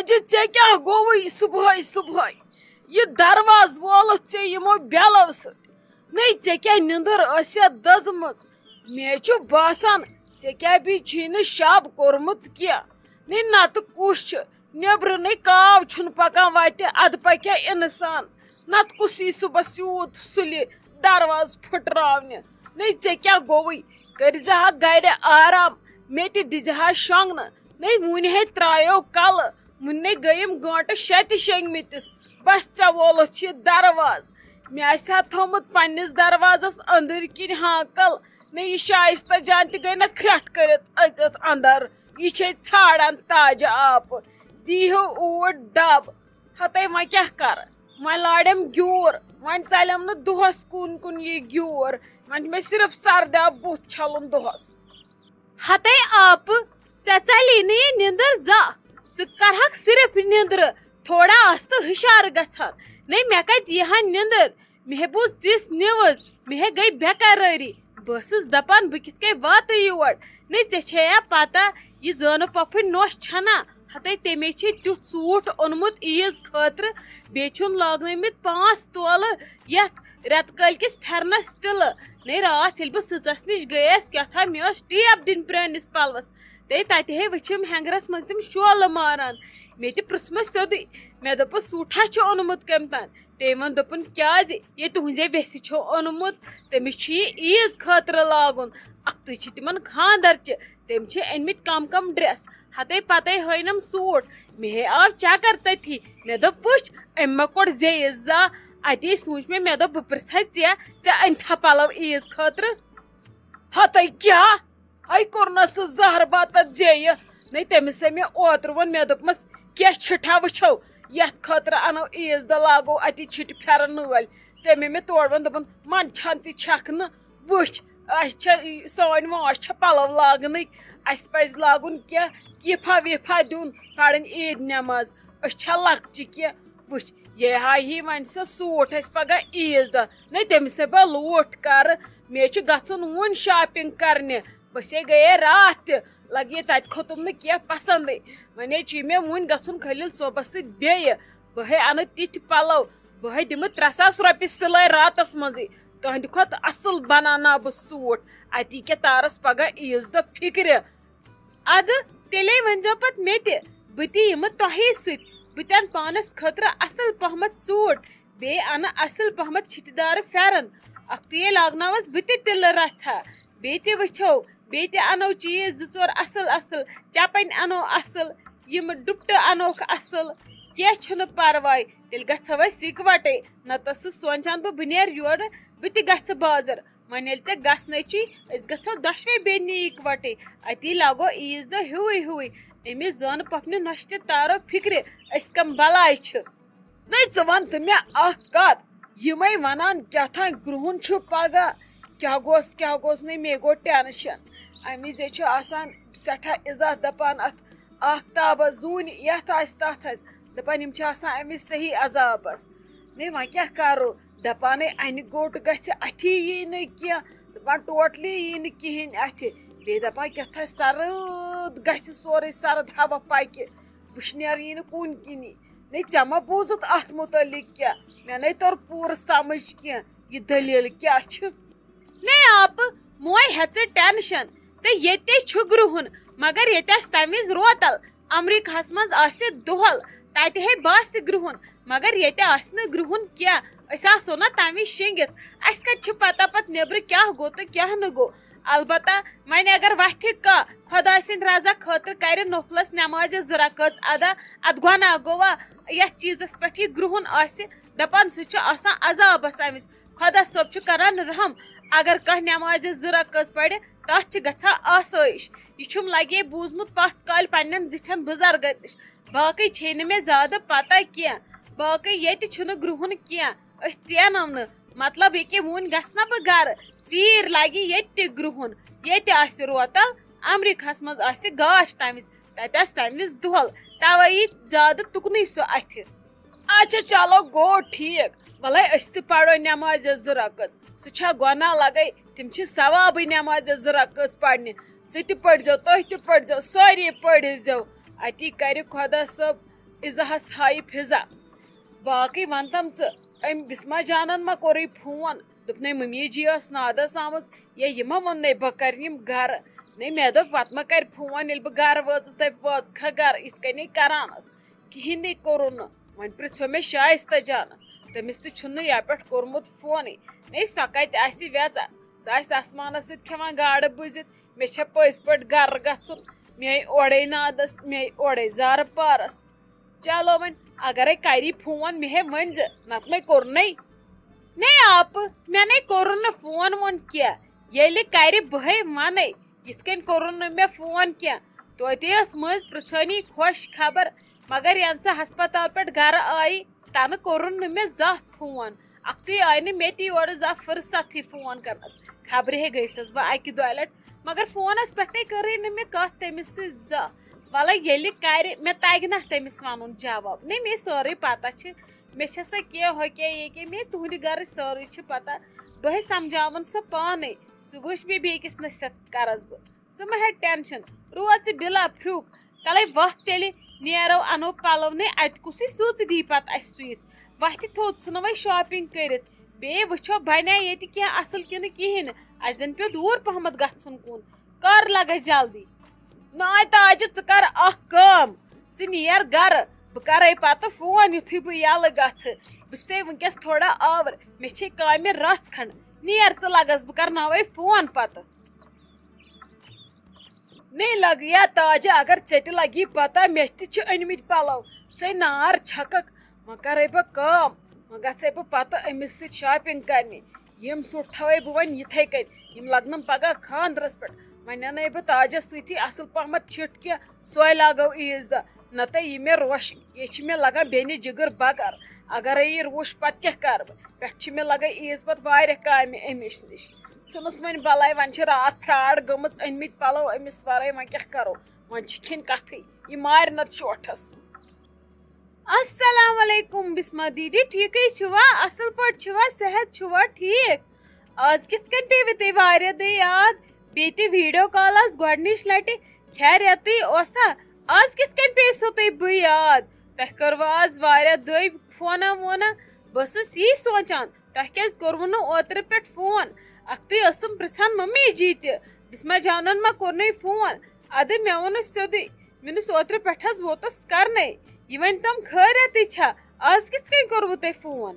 اجہ ژے کیا گووٕے صبحٲے صبحٲے یہ درواز وولُتھ ژےٚ یِمو بیلو سۭتۍ نے ژےٚ کیٛاہ نِندٕر ٲسیا دٔزمٕژ مےٚ چھُ باسان ژےٚ کیٛاہ بیٚیہِ چھی نہٕ شب کوٚرمُت کینٛہہ نے نتہٕ کُس چھُ نیٚبرٕ نے کاو چھُنہٕ پکان وتہِ ادٕ پکیا انسان نتہٕ کُس یی صُبحس سیوٗد سُلہِ درواز پھٕٹراونہِ نے ژےٚ کیٛاہ گوٚوُے کٔرزِہا گرِ آرام مےٚ تہِ دِزِہا شۄنٛگنہٕ نے وُنہِ ترٛایو کلہٕ وُنہِ گٔیِم گٲنٛٹہٕ 6 تہِ شۄنٛگمٕتِس بس ژےٚ وولُتھ یہِ درواز مےٚ آسہِ ہا تھوٚمُت پننِس دروازس أنٛدٕرۍ کِنۍ ہانکل نے یہِ شائستہ جان تہِ گٔے نہ کھرٛٹھ کٔرِتھ أژِتھ انٛدر یہِ چھے ژھانڈان تاجہِ آپہٕ دیٖہِو اوٗرۍ دب ہتے وۄنۍ کیٛاہ کرٕ وۄنۍ لارٮ۪م گیوٗر وۄنۍ ژلٮ۪م نہٕ دۄہس کُن کُن یہِ گیوٗر وۄنۍ چھُ مےٚ صرف سرداب بُتھ چھلُن دۄہس ہتے آپہٕ ژےٚ ژلی نہٕ یہِ نِندٕر زانٛہہ ژٕ کرہکھ صرف نِندرٕ تھوڑا ٲس تہٕ ہُشار گژھان نے مےٚ کتہِ یِہا نِندٕر مےٚ بوٗز تِژھ نِوٕز مےٚ گٔے بےٚقرٲری بہٕ ٲسٕس دپان بہٕ کِتھ کٔنۍ واتہٕ یور نے ژےٚ چھےٚ پتہ یہِ زٲنہٕ پۄپھٕنۍ نۄش چھنا ہتے تٔمے چھِ تیُتھ سوٗٹ اوٚنمُت عیٖز خٲطرٕ بیٚیہِ چھُن لاگنٲومٕتۍ 5 تولہٕ یتھ رٮ۪تہٕ کٲلۍ کِس پھٮ۪رنس تِلہٕ نے راتھ ییٚلہِ بہٕ سٕژس نِش گٔیس کیٛاہتام مےٚ ٲس ٹیپ دِنۍ پرٲنِس پلوس تتہِ ہے وٕچھِم ہینگرس منٛز تِم شولہٕ ماران مےٚ تہِ پرٛژھمس سیوٚدُے مےٚ دوٚپُس سوٗٹھا چھُ اوٚنمُت کٔمۍ تانۍ تٔمۍ ووٚن دوٚپُن کیٛازِ یے تُہنٛزے ویسہِ چھُ اوٚنمُت تٔمِس چھُ یہِ عیٖز خٲطرٕ لاگُن اکھتُے چھِ تِمن خاندر تہِ تٔمۍ چھِ أنمٕتۍ کم ڈریس ہتے پتے ہٲینم سوٗٹ مےٚ ہے آو چکر تٔتھی مےٚ دوٚپ وٕچھ أمۍ ما کوٚڑ زیٚیہِ زا اتے سوٗنچ مےٚ دوٚپ بہٕ پرژھے ژےٚ أنتھا پلو عیٖز خٲطرٕ ہتے کیٛاہ ہے کوٚرنس سُہ زہر بتت زیٚیہِ نے تٔمِس ہے مےٚ اوترٕ ووٚن مےٚ دوٚپمس کیٛاہ چھِٹھا وٕچھو یتھ خٲطرٕ انو عیٖز دۄہ لاگو اتی چھِٹہِ پھٮ۪رن وٲلۍ تٔمۍ مےٚ تورٕ ووٚن دوٚپُن منٛدچھان تہِ چھکھ نہٕ وٕچھ اسہِ چھےٚ سٲنۍ واش چھےٚ پلو لاگنٕکۍ اسہِ پزِ لاگُن کینٛہہ کیٖفا ویٖفا دیُن پرٕنۍ عیٖد نٮ۪ماز أسۍ چھےٚ لۄکچہِ کینٛہہ وٕچھ یے ہایی وۄنۍ سۄ سوٗٹ اسہِ پگاہ عیٖز دۄہ نے تٔمِس ہے بہٕ لوٗٹھ کرٕ مےٚ چھُ گژھُن وُنۍ شاپنگ کرنہِ بٔسے گٔیے راتھ تہِ لگیے تتہِ کھوٚتُم نہٕ کینٛہہ پسنٛدٕے وۄنۍ چھُے مےٚ وُنۍ گژھُن خٔلیٖل صٲبس سۭتۍ بیٚیہِ بہٕ ہے انہٕ تِتھۍ پلو بہٕ ہے دِمہٕ 3,000 رۄپیہِ سِلٲے راتس منٛزٕے تُہنٛدِ کھۄتہٕ اصل بناوناو بہٕ سوٗٹ اتی کیٛاہ تارس پگاہ عیٖز دۄہ فِکرِ ادٕ تیٚلے ؤنۍزیو پتہٕ مےٚ تہِ بہٕ تہِ یِمہٕ تۄہے سۭتۍ بہٕ تہِ انہٕ پانس خٲطرٕ اصل پہمتھ سوٗٹ بیٚیہِ انہٕ اصل پہمتھ چھِٹہِ دار پھٮ۪رن اکھتُے لاگناوس بہٕ تہِ تِلہٕ رژھا بیٚیہِ تہِ وٕچھو بیٚیہِ تہِ انو چیٖز 2-4 اصل چپنۍ انو اصل یِم ڈُپٹہٕ انوکھ اصل کینٛہہ چھُنہٕ پرواے تیٚلہِ گژھو أسۍ اِکوٹے نتہٕ ٲسٕس سونچان بہٕ نیرٕ یورٕ بہٕ تہِ گژھٕ بازر وۄنۍ ییٚلہِ ژےٚ گژھنٕے چھُے أسۍ گژھو دۄشوے بیٚنہِ اِکوٹے اتی لاگو عیٖز دۄہ ہیوٗے أمِس زٲنہٕ پۄپھنہِ نۄشہِ تہِ تارو فِکرِ أسۍ کم بلاے چھِ نے ژٕ وَن تہٕ مےٚ اکھ کتھ یِمے ونان کیٛاہتانۍ گرٛہُن چھُ پگاہ کیٛاہ گوٚژھ نے مے گوٚو ٹٮ۪نشن امہِ وِزے چھُ آسان سٮ۪ٹھاہ عزت دپان اتھ آختابس زوٗنہِ یتھ آسہِ تتھ آسہِ دپان یِم چھِ آسان امہِ وِزِ صحیح عذابس نے وۄنۍ کیٛاہ کرو دپانے انہِ گوٚٹ گژھِ اتھی یی نہٕ کینٛہہ دپان ٹوٹلی یی نہٕ کہیٖنۍ اتھِ بیٚیہِ دپان کیٛاہتانۍ سرٕد گژھِ سورُے سرد ہوا پکہِ وٕشنیر یی نہٕ کُنہِ کِنی نے ژےٚ ما بوٗزُتھ اتھ مُتعلق کینٛہہ مےٚ نے توٚر پوٗرٕ سمجھ کینٛہہ یہِ دٔلیٖل کیٛاہ چھِ نے آپہٕ موے ہیژٕ ٹٮ۪نشن تہٕ ییٚتہِ چھُ گرٛہُن مگر ییٚتہِ آسہِ تمہِ وِزِ روتل امریکہس منٛز آسہِ دۄہل تتہِ ہے باسہِ گرٛہُن مگر ییٚتہِ آسہِ نہٕ گرٛہُن کینٛہہ أسۍ آسو نا تمہِ وِزِ شیٚنگِتھ اسہِ کتہِ چھِ پتہ پتہٕ نیبرٕ کیٛاہ گوٚو تہٕ کیٛاہ نہٕ گوٚو البتہ وۄنۍ اگر وتھِ کانٛہہ خۄداے سٕنٛدِ رضا خٲطرٕ کرِ نوفلس نٮ۪مازِ 2 رکٲژ ادا اتھ گۄناہ گوٚوا یتھ چیٖزس پٮ۪ٹھ یہِ گرٛہُن آسہِ دپان سُہ چھُ آسان عذابس امہِ وِزِ خۄدا صٲب چھُ کران رحم اگر کانٛہہ نٮ۪مازِ 2 رکٲژ پرِ تتھ چھِ گژھان آسٲیِش یہِ چھُم لگے بوٗزمُت پتھ کالہِ پننٮ۪ن زِٹھٮ۪ن بُزرگن نِش باقٕے چھے نہٕ مےٚ زیادٕ پتہ کینٛہہ باقٕے ییٚتہِ چھُنہٕ گرٛہُن کینٛہہ أسۍ ژینو نہٕ مطلب ییٚکیٛاہ وُنۍ گژھِ نا بہٕ گرٕ ژیٖرۍ لگہِ ییٚتہِ تہِ گرٛہُن ییٚتہِ آسہِ روتل امریکہس منٛز آسہِ گاش تمہِ وِزِ تتہِ آسہِ تمہِ وِزِ دۄہل توے یی زیادٕ تُکنُے سُہ اتھِ اچھا چلو گوٚو ٹھیٖک وَلے أسۍ تہِ پرو نٮ۪مازِ 2 رکٲژ سُہ چھا گۄناہ لگے تِم چھِ ثوابٕے نٮ۪مازِ 2 رکٲژ پرنہِ ژٕ تہِ پٔرزیو تُہۍ تہِ پٔرزیو سٲری پٔرزیو اتی کرِ خۄدا صٲب اِزاہس ہایہِ فِضا باقٕے وَن تم ژٕ أمۍ بِسما جانن ما کوٚرُے فون دوٚپنَے مٔمی جی ٲس نادس آمٕژ یا یہِ ما ووٚننَے بہٕ کَرٕ یِم گرٕ نَے مےٚ دوٚپ پَتہٕ ما کَرِ فون ییٚلہِ بہٕ گرٕ وٲژٕس دَپہِ وٲژکھا گرٕ یِتھ کَنی کران ٲس کِہیٖنۍ نَے کوٚرُن نہٕ وۄنۍ پِرٛژھیو مےٚ شایستہ جانس تٔمِس تہِ چھُنہٕ یَپٮ۪ٹھ کوٚرمُت فونٕے نَے سۄ کَتہِ آسہِ ویژا سۄ آسہِ آسمانس سۭتۍ کھٮ۪وان گاڈٕ بٕزِتھ مےٚ چھےٚ پٔزۍ پٲٹھۍ گرٕ گژھُن مےٚ آیہِ اورَے نادس مےٚ آیہِ اورَے زارٕ پارس چلو وۄنۍ اگرے کَری فون مےٚ ہے ؤنۍزِ نتہٕ مے کوٚرنَے نَے آپہٕ مےٚ نَے کوٚرُن نہٕ فون وون کینٛہہ ییٚلہِ کَرِ بہے وَنَے یِتھ کٔنۍ کوٚرُن نہٕ مےٚ فون کینٛہہ توتہِ ٲس مٔنٛزۍ پرٛژھٲنی خۄش خبر مگر یَنہٕ سۄ ہسپتال پٮ۪ٹھ گرٕ آیہِ تَنہٕ کوٚرُن نہٕ مےٚ زانٛہہ فون اکھتُے آیہِ نہٕ مےٚ تہِ یورٕ زانٛہہ فرصتھٕے فون کرنس خبرِ ہے گٔژھٕس بہٕ اکہِ دۄیہِ لٹہِ مگر فونس پٮ۪ٹھے کٔرٕے نہٕ مےٚ کتھ تٔمِس سۭتۍ زانٛہہ وَلے ییٚلہِ کرِ مےٚ تگہِ نا تٔمِس وَنُن جواب نَے مےٚ سٲرٕے پتہ چھِ مےٚ چھےٚ سۄ کینٛہہ ہۄ کینٛہہ یہِ کینٛہہ مےٚ تُہنٛدِ گرٕچ سٲرٕے چھِ پتہ بہے سمجاون سۄ پانے ژٕ وٕچھ مےٚ بیٚکِس نصیحت کرس بہٕ ژٕ مہ ہےٚ ٹٮ۪نشن روز ژٕ بِلا پھرٛوٗک تَلے وَتھ تیٚلہِ نیرو اَنو پلو نَے اَتہِ کُسٕے سٕژ دی پتہٕ اَسہِ سُوِتھ وَتھِ تھوٚد ژھٕنو وۄنۍ شاپِنگ کٔرِتھ بیٚیہِ وٕچھو بنیا ییٚتہِ کینٛہہ اصٕل کِنہٕ کِہیٖنۍ نہٕ اَسہِ زن پیٚو دوٗر پہمتھ گژھُن کُن کر لگس جلدی ناے تاجہِ ژٕ کر اکھ کٲم ژٕ نیر گرٕ بہٕ کرے پتہٕ فون یُتھُے بہٕ یلہٕ گژھٕ بہٕ چھسے وٕنکیٚس تھوڑا آور مےٚ چھے کامہِ رژھ کھنڈ نیر ژٕ لگس بہٕ کرناوے فون پتہٕ نَے لگیا تاجہِ اگر ژےٚ تہِ لگی پتہ مےٚ تہِ چھِ أنمٕتۍ پلو ژے نار چھککھ وۄنۍ کرے بہٕ کٲم وۄنۍ گژھے بہٕ پتہٕ أمِس سۭتۍ شاپِنگ کرنہِ یِم سوٗٹ تھاوے بہٕ وۄنۍ یِتھے کٔنۍ یِم لگنم پگاہ خاندرس پٮ۪ٹھ وۄنۍ اَنے بہٕ تاجس سۭتی اصل پہمتھ چھِٹ کینٛہہ سۄے لاگو عیٖز دۄہ نتہٕ یہِ مےٚ روش یہِ چھِ مےٚ لگان بیٚنہِ جِگر بگر اگرے یہِ روش پتہٕ کیٛاہ کرٕ بہٕ پٮ۪ٹھٕ چھِ مےٚ لگان عیٖز پتہٕ واریاہ کامہِ أمِس نِش ژھٕنُس وۄنۍ بلاے وۄنۍ چھِ راتھ فراڈ گٔمٕژ أنمٕتۍ پلو أمِس ورٲے وۄنۍ کیٛاہ کرو وۄنۍ چھِ کھٮ۪نۍ کتھٕے یہِ مارِ نتہٕ شوٹھس السلام علیکم بسما دیدی ٹھیٖکٕے چھِوا اصل پٲٹھۍ چھِوا صحت چھُوا ٹھیٖک آز کِتھ کٔنۍ پیٚوٕ تُہۍ واریاہ دۄہ یاد بیٚیہِ تہِ ویٖڈیو کال آز گۄڈنِچ لٹہِ خیریتٕے اوسا آز کِتھ کٔنۍ پیٚیسو تُہۍ بہٕ یاد تۄہہِ کٔروٕ آز واریاہ دۄہ فونا وونا بہٕ ٲسٕس یی سونٛچان تۄہہِ کیازِ کوٚروٕ نہٕ اوترٕ پٮ۪ٹھ فون اکھتُے ٲسٕم پرژھان ممی جی تہِ بسما جانن ما کوٚرنَے فون اَدٕ مےٚ ووٚنُس سیوٚدُے مےٚ دوٚپُس اوترٕ پٮ۪ٹھ حظ ووتُس کرنَے یہِ ؤنۍ تَم خٲریتٕے چھا آز کِتھ کٔنۍ کوٚروٕ تۄہہِ فون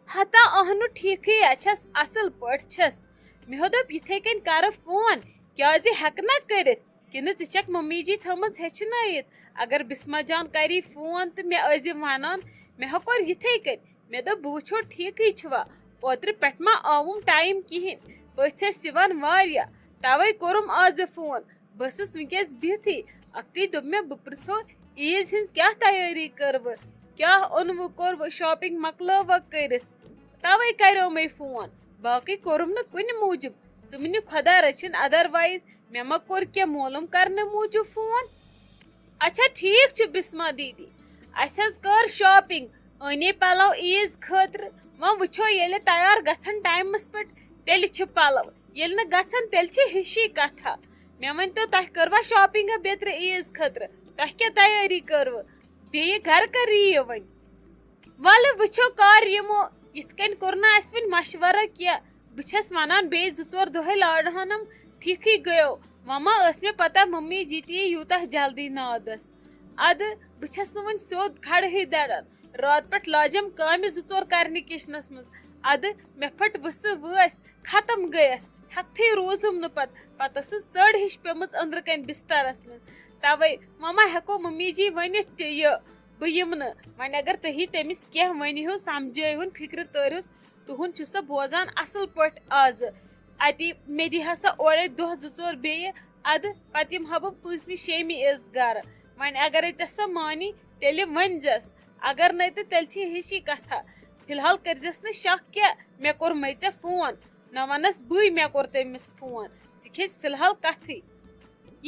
ہتا اہنُو ٹھیٖکھٕے ہے چھس اصل پٲٹھۍ چھس مےٚ دوٚپ یِتھے کٔنۍ کرٕ فون کیازِ ہٮ۪کہٕ نا کٔرِتھ کِنہٕ ژٕ چھکھ ممی جی تھٲمٕژ ہیٚچھنٲیِتھ اگر بسما جان کری فون تہٕ مےٚ ٲسزِ ونان مےٚ ہا کوٚر یِتھے کٔنۍ مےٚ دوٚپ بہٕ وٕچھو ٹھیٖکٕے چھُوا اوترٕ پٮ۪ٹھ ما آوُم ٹایم کِہیٖنۍ پٔژھۍ ٲسۍ یِوان واریاہ توے کوٚرُم آزٕ فون بہٕ ٲسٕس وٕنکیٚس بِہتھٕے اکھتُے دوٚپ مےٚ بہٕ پرژھو عیٖز ہٕنٛز کیٛاہ تیٲری کٔروٕ کیٛاہ اوٚنوٕ کوٚروٕ شاپِنگ مۄکلٲوا کٔرِتھ توے کریو مے فون باقٕے کوٚرُم نہٕ کُنہِ موٗجوٗب ژٕ ؤنہِ خۄدا رٔچھِنۍ ادروایز مےٚ ما کوٚر کینٛہہ معلوٗم کرنہٕ موٗجوٗب فون اچھا ٹھیٖک چھُ بسما دیدی اَسہِ حظ کٔر شاپِنگ أنے پلو عیٖز خٲطرٕ وۄنۍ وٕچھو ییٚلہِ تیار گژھن ٹایمس پٮ۪ٹھ تیٚلہِ چھِ پلو ییٚلہِ نہٕ گژھن تیٚلہِ چھِ ہِشی کتھا مےٚ ؤنۍتو تۄہہِ کٔروا شاپِنگا بیترِ عیٖز خٲطرٕ تۄہہِ کیٛاہ تیٲری کٔروٕ بیٚیہِ گرٕ کر یِیِو وۄنۍ وَلہٕ وٕچھو کر یِمو یِتھ کٔنۍ کوٚر نہٕ اَسہِ وُنہِ مشورہ کینٛہہ بہٕ چھس ونان بیٚیہِ 2-4 دۄہے لاڑہانم ٹھیٖکھٕے گٔیو وۄنۍ ما ٲس مےٚ پتہ ممی جی تہِ یوٗتاہ جلدی نادس ادٕ بہٕ چھس نہٕ وۄنۍ سیوٚد کھڑہٕے دَران راتہٕ پٮ۪ٹھ لاجم کامہِ 2-4 کرنہِ کِچنس منٛز ادٕ مےٚ پھٔٹ ؤسہٕ وٲسۍ ختم گٔیس ہٮ۪کتھٕے روٗزٕم نہٕ پتہٕ ٲسٕس ژٔر ہِش پیٚمٕژ أنٛدرٕ کَنۍ بِسترس منٛز توے وۄنۍ ما ہٮ۪کو ممی جی ؤنِتھ تہِ یہِ بہٕ یِمہٕ نہٕ وۄنۍ اگر تُہی تٔمِس کینٛہہ ؤنۍہِو سمجٲیہُن فِکرِ تٲرہُس تُہُنٛد چھُ سۄ بوزان اصل پٲٹھۍ آزٕ اَتی مےٚ دی ہا سا اورے دۄہ 2-4 بیٚیہِ ادٕ پتہٕ یِمہٕ ہا بہٕ 5مہِ-6مہِ عِز گرٕ وۄنۍ اگرے ژےٚ سۄ مانی تیٚلہِ ؤنۍزٮ۪س اگر نَے تہٕ تیٚلہِ چھِ ہِشی کتھا فِلحال کٔرزٮ۪س نہٕ شک کینٛہہ مےٚ کوٚرمَے ژےٚ فون نہ وَنس بٕے مےٚ کوٚر تٔمِس فون ژٕ کھیٚژِ فِلحال کتھٕے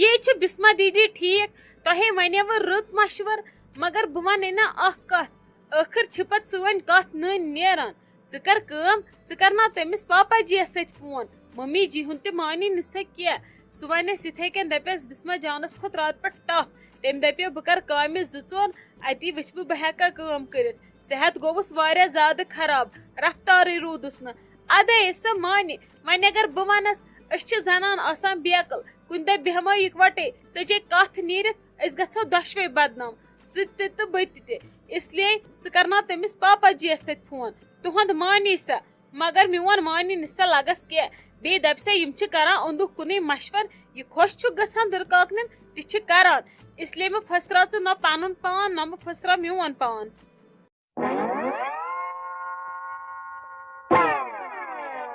یے چھِ بسما دیدی ٹھیٖک تۄہے وَنیوٕ رٕت مشور مگر بہٕ وَنے نا اکھ کتھ ٲخٕر چھِ پتہٕ سٲنۍ کتھ نٔنۍ نیران ژٕ کر کٲم ژٕ کرناو تٔمِس پاپا جی یس سۭتۍ فون ممی جی ہُنٛد تہِ مانی نہٕ سۄ کینٛہہ سُہ وَنٮ۪س یِتھے کٔنۍ دپٮ۪س بسما جانس کھوٚت راتہٕ پٮ۪ٹھ تپھ تٔمۍ دپیو بہٕ کرٕ کامہِ 2-4 اتی وچھ بہٕ ہٮ۪کا کٲم کٔرِتھ صحت گوٚوُس واریاہ زیادٕ خراب رفتارٕے روٗدُس نہٕ ادے سۄ مانہِ وۄنۍ اگر بہٕ ونس أسۍ چھِ زنان آسان بیکل کُنہِ دۄہ بیہمو اِکوٹے ژےٚ کتھ نیٖرِتھ أسۍ گژھو دۄشوے بدنام ژٕ تہِ تہٕ بہٕ تہِ تہِ اسلیے ژٕ کرناو تٔمِس پاپا جی یس سۭتۍ فون تُہُنٛد مانی سا مگر میون مانی نہٕ سا لگس کینٛہہ بیٚیہِ دپہِ سا یِم چھِ کران اوٚنٛدُکھ کُنُے مشور یہِ خۄش چھُکھ گژھان دٕرکاکنٮ۪ن تہِ چھِ کران اسلیے مہ پھٔسراو ژٕ نہ پنُن پان نہ مہ پھٔسراو میون پان